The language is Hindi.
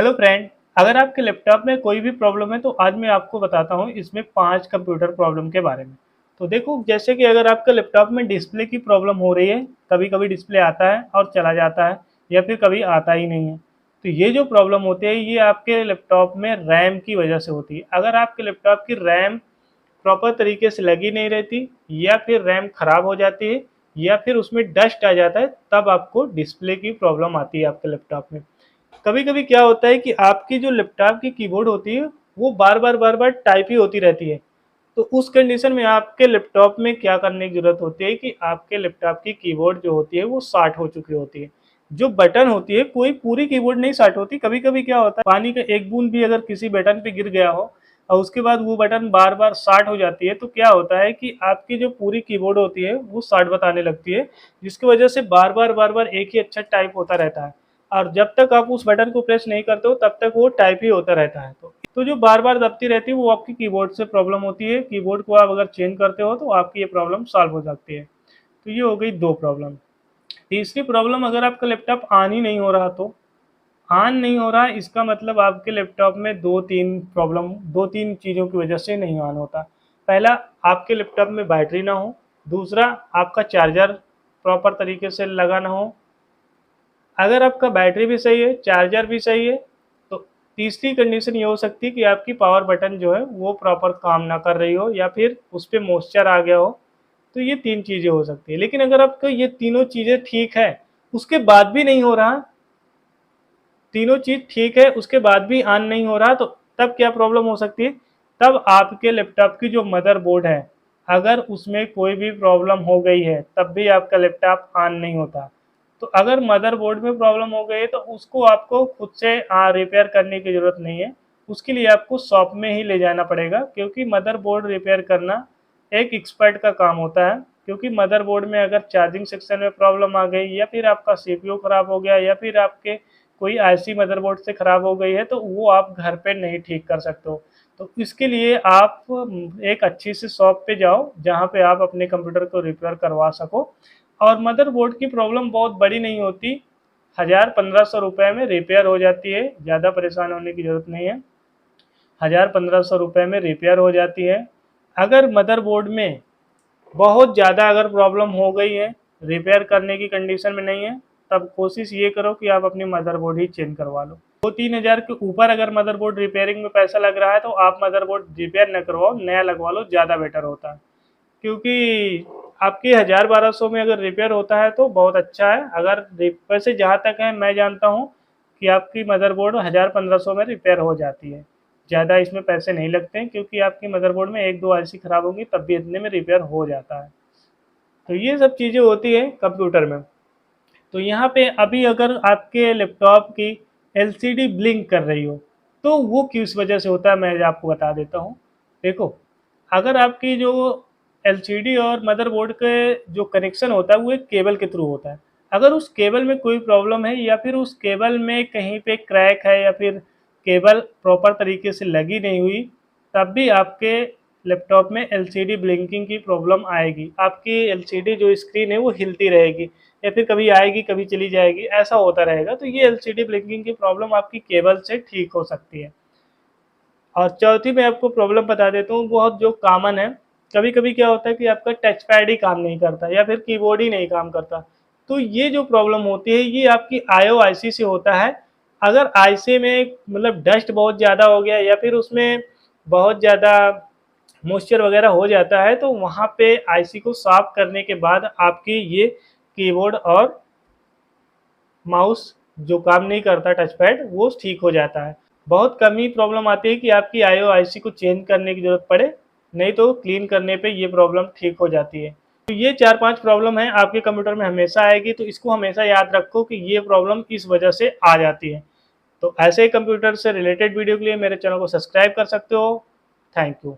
हेलो फ्रेंड, अगर आपके लैपटॉप में कोई भी प्रॉब्लम है तो आज मैं आपको बताता हूँ इसमें 5 कंप्यूटर प्रॉब्लम के बारे में। तो देखो, जैसे कि अगर आपके लैपटॉप में डिस्प्ले की प्रॉब्लम हो रही है, कभी-कभी डिस्प्ले आता है और चला जाता है या फिर कभी आता ही नहीं है। तो ये जो प्रॉब्लम होती है ये आपके लैपटॉप में रैम की वजह से होती है। अगर आपके लैपटॉप की रैम प्रॉपर तरीके से लगी नहीं रहती या फिर रैम खराब हो जाती है या फिर उसमें डस्ट आ जाता है, तब आपको डिस्प्ले की प्रॉब्लम आती है आपके लैपटॉप में। कभी-कभी क्या होता है कि आपकी जो लैपटॉप की कीबोर्ड होती है, वो बार-बार टाइप ही होती रहती है। तो उस कंडीशन में आपके लैपटॉप में क्या करने की ज़रूरत होती है कि आपके लैपटॉप की कीबोर्ड जो होती है वो शॉर्ट हो चुकी होती है। जो बटन होती है, कोई पूरी कीबोर्ड नहीं शॉर्ट होती। कभी-कभी क्या होता है, पानी का एक बूंद भी अगर किसी बटन पे गिर गया हो और उसके बाद वो बटन बार-बार शॉर्ट हो जाती है, तो क्या होता है कि आपकी जो पूरी कीबोर्ड होती है वो शॉर्ट बताने लगती है, जिसकी वजह से बार-बार एक ही अक्षर टाइप होता रहता है। और जब तक आप उस बटन को प्रेस नहीं करते हो तब तक वो टाइप ही होता रहता है। तो जो बार-बार दबती रहती है वो आपकी कीबोर्ड से प्रॉब्लम होती है। कीबोर्ड को आप अगर चेंज करते हो तो आपकी ये प्रॉब्लम सॉल्व हो जाती है। तो ये हो गई 2 प्रॉब्लम। तीसरी प्रॉब्लम, अगर आपका लैपटॉप ऑन ही नहीं हो रहा तो ऑन नहीं हो रहा, इसका मतलब आपके लैपटॉप में 2-3 चीज़ों की वजह से नहीं ऑन होता। पहला, आपके लैपटॉप में बैटरी ना हो। दूसरा, आपका चार्जर प्रॉपर तरीके से लगा ना हो। अगर आपका बैटरी भी सही है, चार्जर भी सही है, तो तीसरी कंडीशन ये हो सकती है कि आपकी पावर बटन जो है वो प्रॉपर काम ना कर रही हो या फिर उस पे मॉइस्चर आ गया हो। तो ये 3 चीज़ें हो सकती है। लेकिन अगर आपका ये तीनों चीज़ें ठीक है, उसके बाद भी नहीं हो रहा, तीनों चीज़ ठीक है, उसके बाद भी ऑन नहीं हो रहा, तो तब क्या प्रॉब्लम हो सकती है? तब आपके लैपटॉप की जो मदरबोर्ड है, अगर उसमें कोई भी प्रॉब्लम हो गई है, तब भी आपका लैपटॉप ऑन नहीं होता। तो अगर मदरबोर्ड में प्रॉब्लम हो गई है, तो उसको आपको खुद से रिपेयर करने की ज़रूरत नहीं है। उसके लिए आपको शॉप में ही ले जाना पड़ेगा, क्योंकि मदरबोर्ड रिपेयर करना एक एक्सपर्ट का काम होता है। क्योंकि मदरबोर्ड में अगर चार्जिंग सेक्शन में प्रॉब्लम आ गई या फिर आपका सीपीयू खराब हो गया या फिर आपके कोई आईसी मदरबोर्ड से ख़राब हो गई है, तो वो आप घर पे नहीं ठीक कर सकते हो। तो इसके लिए आप एक अच्छी सी शॉप पे जाओ, जहाँ पे आप अपने कंप्यूटर को रिपेयर करवा सको। और मदरबोर्ड की प्रॉब्लम बहुत बड़ी नहीं होती, 1000-1500 रुपये में रिपेयर हो जाती है, ज़्यादा परेशान होने की ज़रूरत नहीं है। 1000-1500 रुपये में रिपेयर हो जाती है। अगर मदरबोर्ड में बहुत ज़्यादा अगर प्रॉब्लम हो गई है, रिपेयर करने की कंडीशन में नहीं है, तब कोशिश ये करो कि आप अपनी मदरबोर्ड ही चेंज करवा लो। 2-3 हज़ार के ऊपर अगर मदरबोर्ड रिपेयरिंग में पैसा लग रहा है तो आप मदरबोर्ड रिपेयर न करवाओ, नया लगवा लो, ज़्यादा बेटर होता है। क्योंकि आपकी 1000-1200 में अगर रिपेयर होता है तो बहुत अच्छा है। अगर वैसे जहाँ तक है मैं जानता हूँ कि आपकी मदरबोर्ड 1000-1500 में रिपेयर हो जाती है। ज़्यादा इसमें पैसे नहीं लगते हैं, क्योंकि आपकी मदरबोर्ड में 1-2 आईसी खराब होंगी तब भी इतने में रिपेयर हो जाता है। तो ये सब चीज़ें होती हैं कंप्यूटर में। तो यहाँ पे अभी अगर आपके लैपटॉप की एलसीडी ब्लिंक कर रही हो, तो वो किस वजह से होता है मैं आपको बता देता हूँ। देखो, अगर आपकी जो एलसीडी और मदरबोर्ड के जो कनेक्शन होता है वो एक केबल के थ्रू होता है। अगर उस केबल में कोई प्रॉब्लम है या फिर उस केबल में कहीं पे क्रैक है या फिर केबल प्रॉपर तरीके से लगी नहीं हुई, तब भी आपके लैपटॉप में एलसीडी ब्लिंकिंग की प्रॉब्लम आएगी। आपकी एलसीडी जो स्क्रीन है वो हिलती रहेगी या फिर कभी आएगी कभी चली जाएगी, ऐसा होता रहेगा। तो ये एलसीडी ब्लिंकिंग की प्रॉब्लम आपकी केबल से ठीक हो सकती है। और चौथी मैं आपको प्रॉब्लम बता देता हूँ, बहुत जो कॉमन है। कभी-कभी क्या होता है कि आपका टच पैड ही काम नहीं करता या फिर कीबोर्ड ही नहीं काम करता। तो ये जो प्रॉब्लम होती है ये आपकी आईओ आईसी से होता है। अगर आईसी में मतलब डस्ट बहुत ज़्यादा हो गया या फिर उसमें बहुत ज़्यादा मॉइस्चर वगैरह हो जाता है, तो वहाँ पे आईसी को साफ करने के बाद आपकी ये कीबोर्ड और माउस जो काम नहीं करता टच पैड, वो ठीक हो जाता है। बहुत कम ही प्रॉब्लम आती है कि आपकी आईओ आईसी को चेंज करने की ज़रूरत पड़े, नहीं तो क्लीन करने पे ये प्रॉब्लम ठीक हो जाती है। तो ये 4-5 प्रॉब्लम है आपके कंप्यूटर में हमेशा आएगी, तो इसको हमेशा याद रखो कि ये प्रॉब्लम इस वजह से आ जाती है। तो ऐसे ही कंप्यूटर से रिलेटेड वीडियो के लिए मेरे चैनल को सब्सक्राइब कर सकते हो। Thank you.